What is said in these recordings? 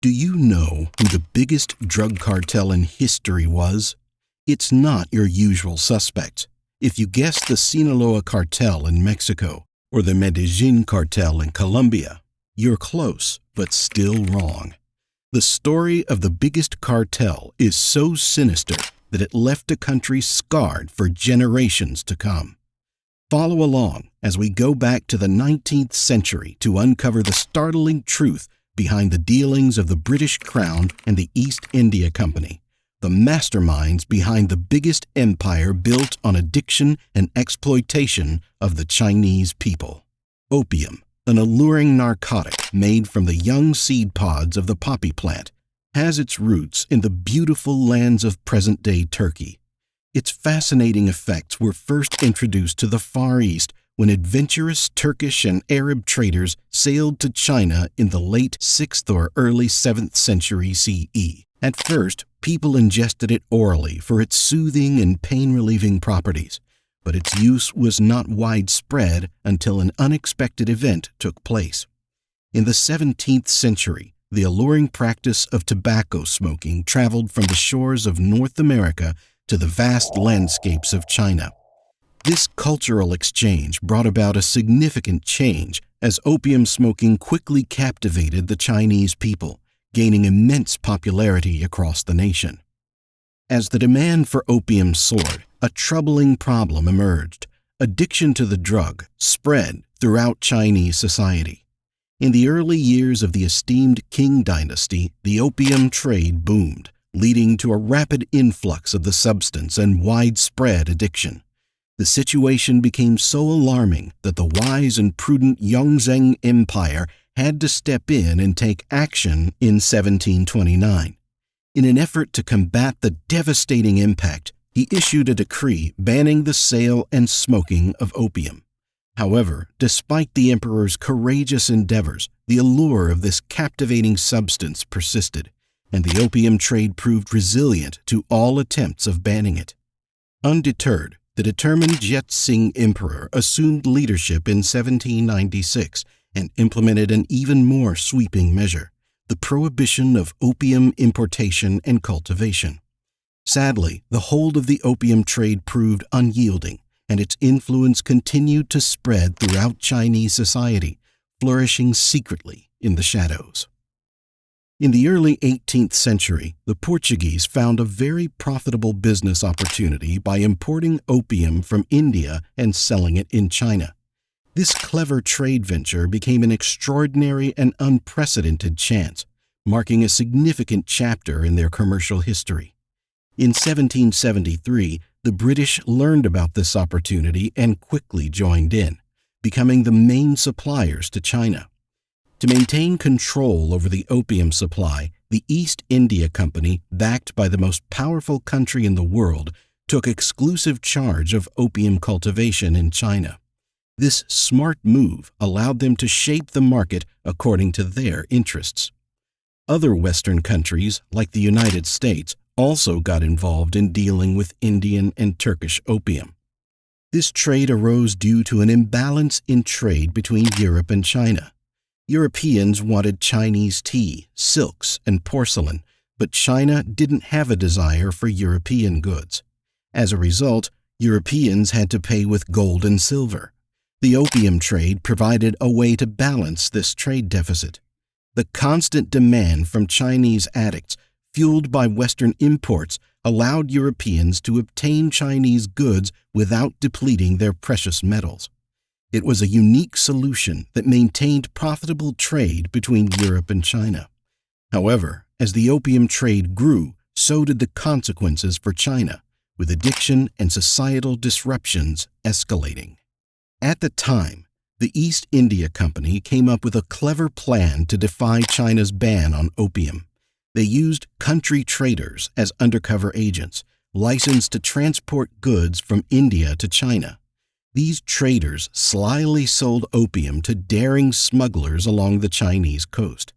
Do you know who the biggest drug cartel in history was? It's not your usual suspects. If you guessed the Sinaloa cartel in Mexico or the Medellin cartel in Colombia, you're close, but still wrong. The story of the biggest cartel is so sinister that it left a country scarred for generations to come. Follow along as we go back to the 19th century to uncover the startling truth behind the dealings of the British Crown and the East India Company, the masterminds behind the biggest empire built on addiction and exploitation of the Chinese people. Opium, an alluring narcotic made from the young seed pods of the poppy plant, has its roots in the beautiful lands of present-day Turkey. Its fascinating effects were first introduced to the Far East when adventurous Turkish and Arab traders sailed to China in the late 6th or early 7th century CE. At first, people ingested it orally for its soothing and pain-relieving properties, but its use was not widespread until an unexpected event took place. In the 17th century, the alluring practice of tobacco smoking traveled from the shores of North America to the vast landscapes of China. This cultural exchange brought about a significant change as opium smoking quickly captivated the Chinese people, gaining immense popularity across the nation. As the demand for opium soared, a troubling problem emerged. Addiction to the drug spread throughout Chinese society. In the early years of the esteemed Qing dynasty, the opium trade boomed, leading to a rapid influx of the substance and widespread addiction. The situation became so alarming that the wise and prudent Yongzheng Empire had to step in and take action in 1729. In an effort to combat the devastating impact, he issued a decree banning the sale and smoking of opium. However, despite the emperor's courageous endeavors, the allure of this captivating substance persisted, and the opium trade proved resilient to all attempts of banning it. Undeterred, the determined Jet-Sing Emperor assumed leadership in 1796 and implemented an even more sweeping measure, the prohibition of opium importation and cultivation. Sadly, the hold of the opium trade proved unyielding, and its influence continued to spread throughout Chinese society, flourishing secretly in the shadows. In the early 18th century, the Portuguese found a very profitable business opportunity by importing opium from India and selling it in China. This clever trade venture became an extraordinary and unprecedented chance, marking a significant chapter in their commercial history. In 1773, the British learned about this opportunity and quickly joined in, becoming the main suppliers to China. To maintain control over the opium supply, the East India Company, backed by the most powerful country in the world, took exclusive charge of opium cultivation in China. This smart move allowed them to shape the market according to their interests. Other Western countries, like the United States, also got involved in dealing with Indian and Turkish opium. This trade arose due to an imbalance in trade between Europe and China. Europeans wanted Chinese tea, silks, and porcelain, but China didn't have a desire for European goods. As a result, Europeans had to pay with gold and silver. The opium trade provided a way to balance this trade deficit. The constant demand from Chinese addicts, fueled by Western imports, allowed Europeans to obtain Chinese goods without depleting their precious metals. It was a unique solution that maintained profitable trade between Europe and China. However, as the opium trade grew, so did the consequences for China, with addiction and societal disruptions escalating. At the time, the East India Company came up with a clever plan to defy China's ban on opium. They used country traders as undercover agents, licensed to transport goods from India to China. These traders slyly sold opium to daring smugglers along the Chinese coast.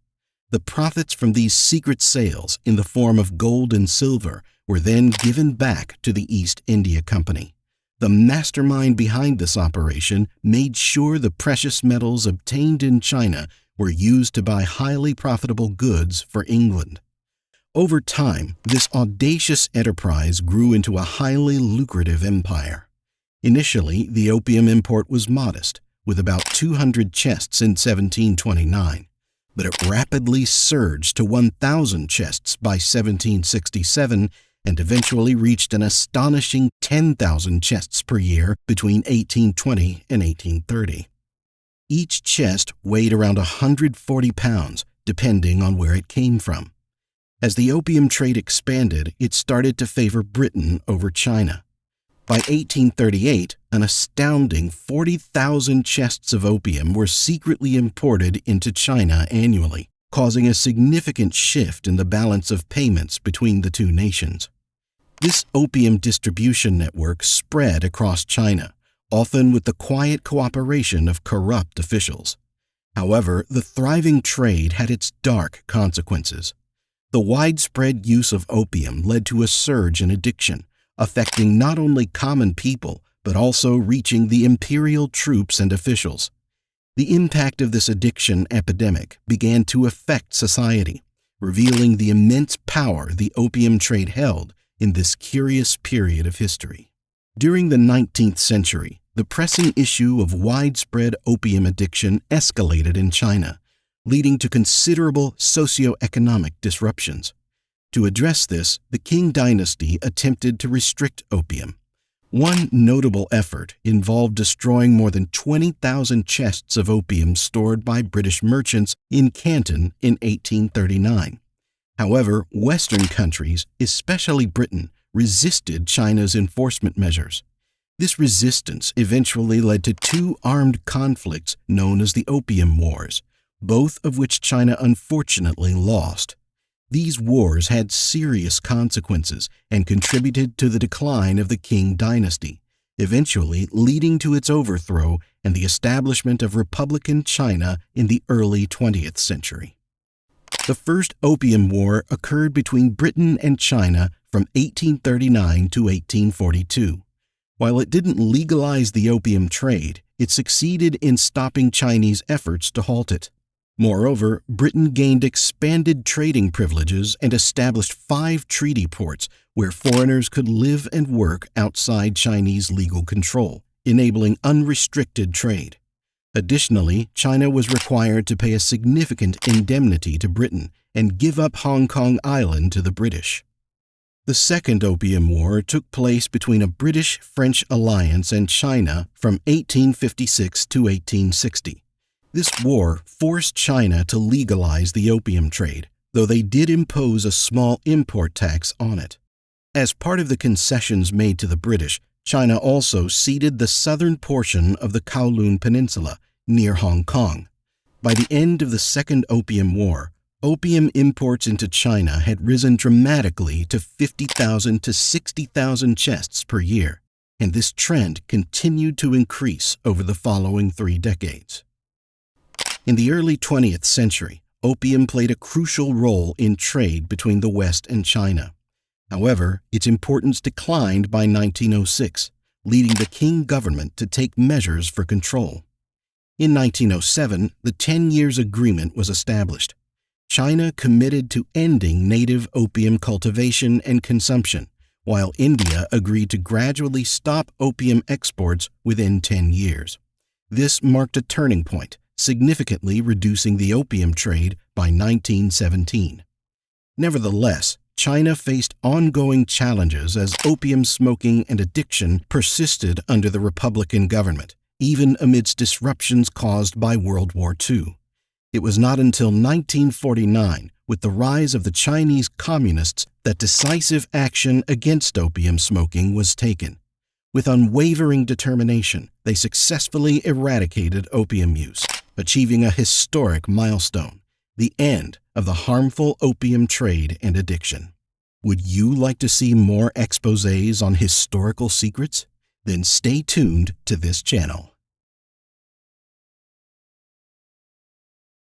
The profits from these secret sales in the form of gold and silver were then given back to the East India Company. The mastermind behind this operation made sure the precious metals obtained in China were used to buy highly profitable goods for England. Over time, this audacious enterprise grew into a highly lucrative empire. Initially, the opium import was modest, with about 200 chests in 1729, but it rapidly surged to 1,000 chests by 1767 and eventually reached an astonishing 10,000 chests per year between 1820 and 1830. Each chest weighed around 140 pounds, depending on where it came from. As the opium trade expanded, it started to favor Britain over China. By 1838, an astounding 40,000 chests of opium were secretly imported into China annually, causing a significant shift in the balance of payments between the two nations. This opium distribution network spread across China, often with the quiet cooperation of corrupt officials. However, the thriving trade had its dark consequences. The widespread use of opium led to a surge in addiction, affecting not only common people, but also reaching the imperial troops and officials. The impact of this addiction epidemic began to affect society, revealing the immense power the opium trade held in this curious period of history. During the 19th century, the pressing issue of widespread opium addiction escalated in China, leading to considerable socioeconomic disruptions. To address this, the Qing dynasty attempted to restrict opium. One notable effort involved destroying more than 20,000 chests of opium stored by British merchants in Canton in 1839. However, Western countries, especially Britain, resisted China's enforcement measures. This resistance eventually led to two armed conflicts known as the Opium Wars, both of which China unfortunately lost. These wars had serious consequences and contributed to the decline of the Qing dynasty, eventually leading to its overthrow and the establishment of Republican China in the early 20th century. The First Opium War occurred between Britain and China from 1839 to 1842. While it didn't legalize the opium trade, it succeeded in stopping Chinese efforts to halt it. Moreover, Britain gained expanded trading privileges and established 5 treaty ports where foreigners could live and work outside Chinese legal control, enabling unrestricted trade. Additionally, China was required to pay a significant indemnity to Britain and give up Hong Kong Island to the British. The Second Opium War took place between a British-French alliance and China from 1856 to 1860. This war forced China to legalize the opium trade, though they did impose a small import tax on it. As part of the concessions made to the British, China also ceded the southern portion of the Kowloon Peninsula, near Hong Kong. By the end of the Second Opium War, opium imports into China had risen dramatically to 50,000 to 60,000 chests per year, and this trend continued to increase over the following 3 decades. In the early 20th century, opium played a crucial role in trade between the West and China. However, its importance declined by 1906, leading the Qing government to take measures for control. In 1907, the 10 Years Agreement was established. China committed to ending native opium cultivation and consumption, while India agreed to gradually stop opium exports within 10 years. This marked a turning point, significantly reducing the opium trade by 1917. Nevertheless, China faced ongoing challenges as opium smoking and addiction persisted under the Republican government, even amidst disruptions caused by World War II. It was not until 1949, with the rise of the Chinese Communists, that decisive action against opium smoking was taken. With unwavering determination, they successfully eradicated opium use, achieving a historic milestone, the end of the harmful opium trade and addiction. Would you like to see more exposés on historical secrets? Then stay tuned to this channel.